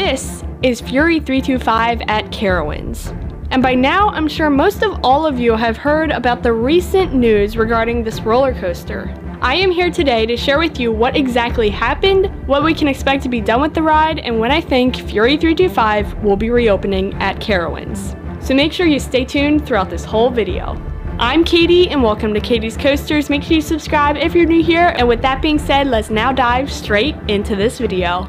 this is Fury 325 at Carowinds. And by now, I'm sure most of all of you have heard about the recent news regarding this roller coaster. I am here today to share with you what exactly happened, what we can expect to be done with the ride, and when I think Fury 325 will be reopening at Carowinds. So make sure you stay tuned throughout this whole video. I'm Katie and welcome to Katie's Coasters. Make sure you subscribe if you're new here, and with that being said, let's now dive straight into this video.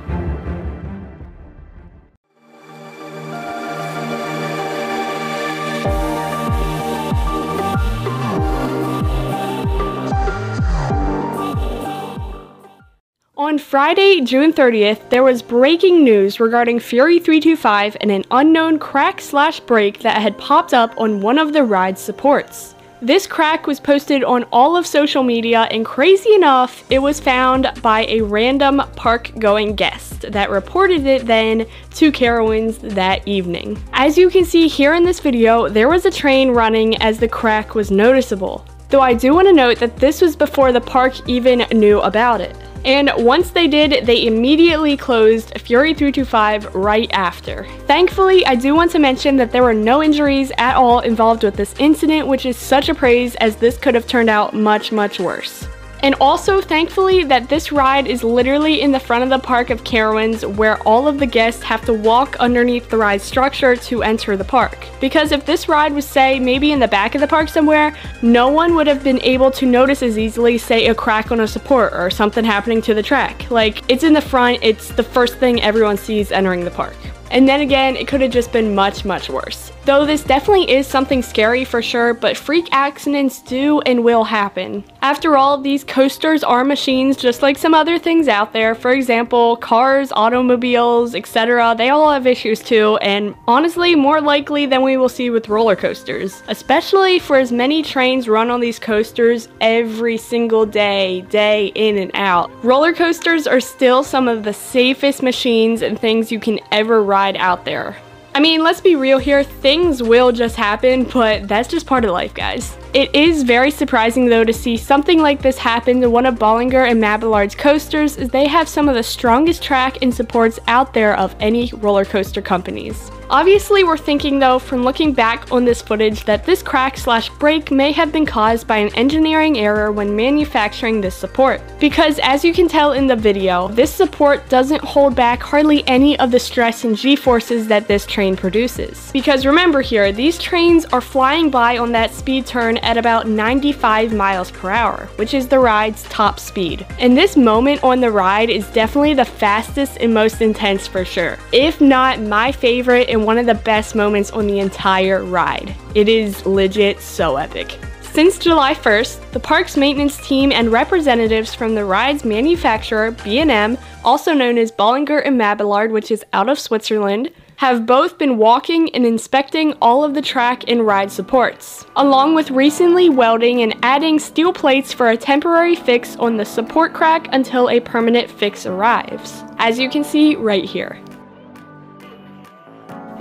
On Friday, June 30th, there was breaking news regarding Fury 325 and an unknown crack/break that had popped up on one of the ride's supports. This crack was posted on all of social media, and crazy enough, it was found by a random park-going guest that reported it then to Carowinds that evening. As you can see here in this video, there was a train running as the crack was noticeable. Though I do want to note that this was before the park even knew about it. And once they did, they immediately closed Fury 325 right after. Thankfully, I do want to mention that there were no injuries at all involved with this incident, which is such a praise as this could have turned out much worse. And also, thankfully, that this ride is literally in the front of the park of Carowinds, where all of the guests have to walk underneath the ride structure to enter the park. Because if this ride was, say, maybe in the back of the park somewhere, no one would have been able to notice as easily, say, a crack on a support or something happening to the track. Like, it's in the front, it's the first thing everyone sees entering the park. And then again, it could have just been much worse. Though this definitely is something scary for sure, but freak accidents do and will happen. After all, these coasters are machines just like some other things out there. For example, cars, automobiles, etc. They all have issues too, and honestly, more likely than we will see with roller coasters. Especially for as many trains run on these coasters every single day, day in and out. Roller coasters are still some of the safest machines and things you can ever ride out there. I mean, let's be real here, things will just happen, but that's just part of life, guys. It is very surprising though to see something like this happen to one of Bollinger and Mabillard's coasters, as they have some of the strongest track and supports out there of any roller coaster companies. Obviously, we're thinking though, from looking back on this footage, that this crack/break may have been caused by an engineering error when manufacturing this support. Because as you can tell in the video, this support doesn't hold back hardly any of the stress and g-forces that this train produces. Because remember here, these trains are flying by on that speed turn at about 95 miles per hour, which is the ride's top speed. And this moment on the ride is definitely the fastest and most intense for sure. If not my favorite and one of the best moments on the entire ride. It is legit so epic. Since July 1st, the park's maintenance team and representatives from the ride's manufacturer, B&M, also known as Bollinger and Mabillard, which is out of Switzerland, have both been walking and inspecting all of the track and ride supports, along with recently welding and adding steel plates for a temporary fix on the support crack until a permanent fix arrives, as you can see right here.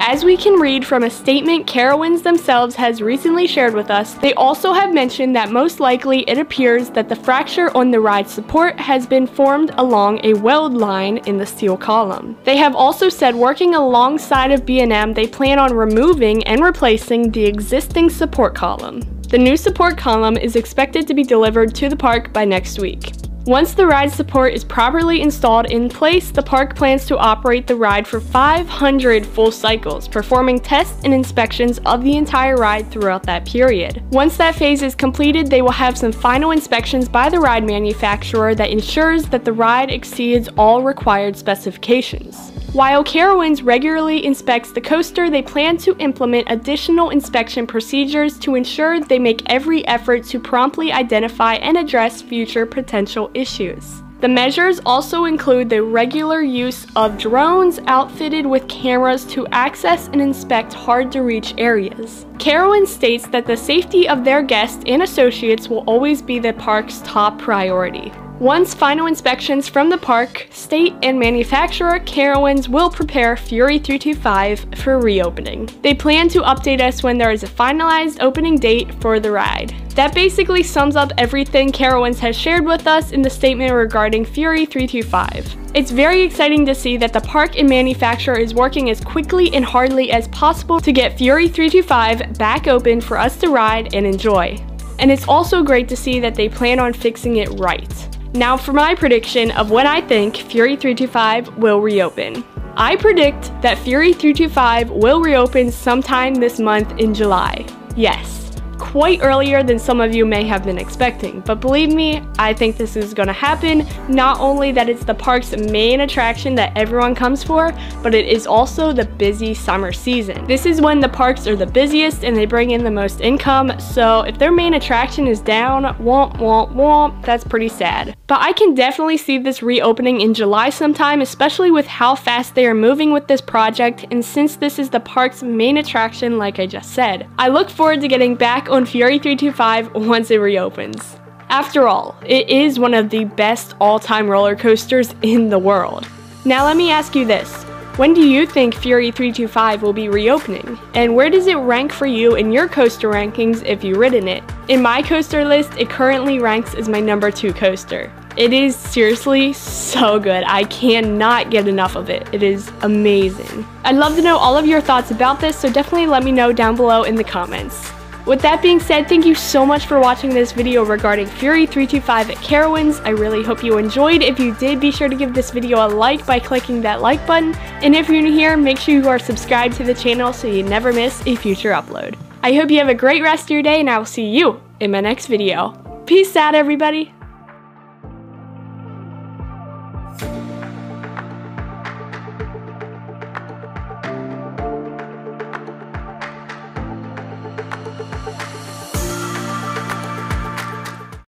As we can read from a statement Carowinds themselves has recently shared with us, they also have mentioned that most likely it appears that the fracture on the ride support has been formed along a weld line in the steel column. They have also said working alongside of B&M, they plan on removing and replacing the existing support column. The new support column is expected to be delivered to the park by next week. Once the ride support is properly installed in place, the park plans to operate the ride for 500 full cycles, performing tests and inspections of the entire ride throughout that period. Once that phase is completed, they will have some final inspections by the ride manufacturer that ensures that the ride exceeds all required specifications. While Carowinds regularly inspects the coaster, they plan to implement additional inspection procedures to ensure they make every effort to promptly identify and address future potential issues. The measures also include the regular use of drones outfitted with cameras to access and inspect hard-to-reach areas. Carowinds states that the safety of their guests and associates will always be the park's top priority. Once final inspections from the park, state, and manufacturer, Carowinds will prepare Fury 325 for reopening. They plan to update us when there is a finalized opening date for the ride. That basically sums up everything Carowinds has shared with us in the statement regarding Fury 325. It's very exciting to see that the park and manufacturer is working as quickly and hardly as possible to get Fury 325 back open for us to ride and enjoy. And it's also great to see that they plan on fixing it right. Now for my prediction of when I think Fury 325 will reopen. I predict that Fury 325 will reopen sometime this month in July. Yes, quite earlier than some of you may have been expecting, but believe me, I think this is gonna happen. Not only that it's the park's main attraction that everyone comes for, but it is also the busy summer season. This is when the parks are the busiest and they bring in the most income, so if their main attraction is down, womp womp womp, that's pretty sad. But I can definitely see this reopening in July sometime, especially with how fast they are moving with this project, and since this is the park's main attraction like I just said. I look forward to getting back on Fury 325 once it reopens. After all, it is one of the best all-time roller coasters in the world. Now let me ask you this. When do you think Fury 325 will be reopening? And where does it rank for you in your coaster rankings if you've ridden it? In my coaster list, it currently ranks as my number 2 coaster. It is seriously so good. I cannot get enough of it. It is amazing. I'd love to know all of your thoughts about this, so definitely let me know down below in the comments. With that being said, thank you so much for watching this video regarding Fury 325 at Carowinds. I really hope you enjoyed. If you did, be sure to give this video a like by clicking that like button. And if you're new here, make sure you are subscribed to the channel so you never miss a future upload. I hope you have a great rest of your day, and I will see you in my next video. Peace out, everybody!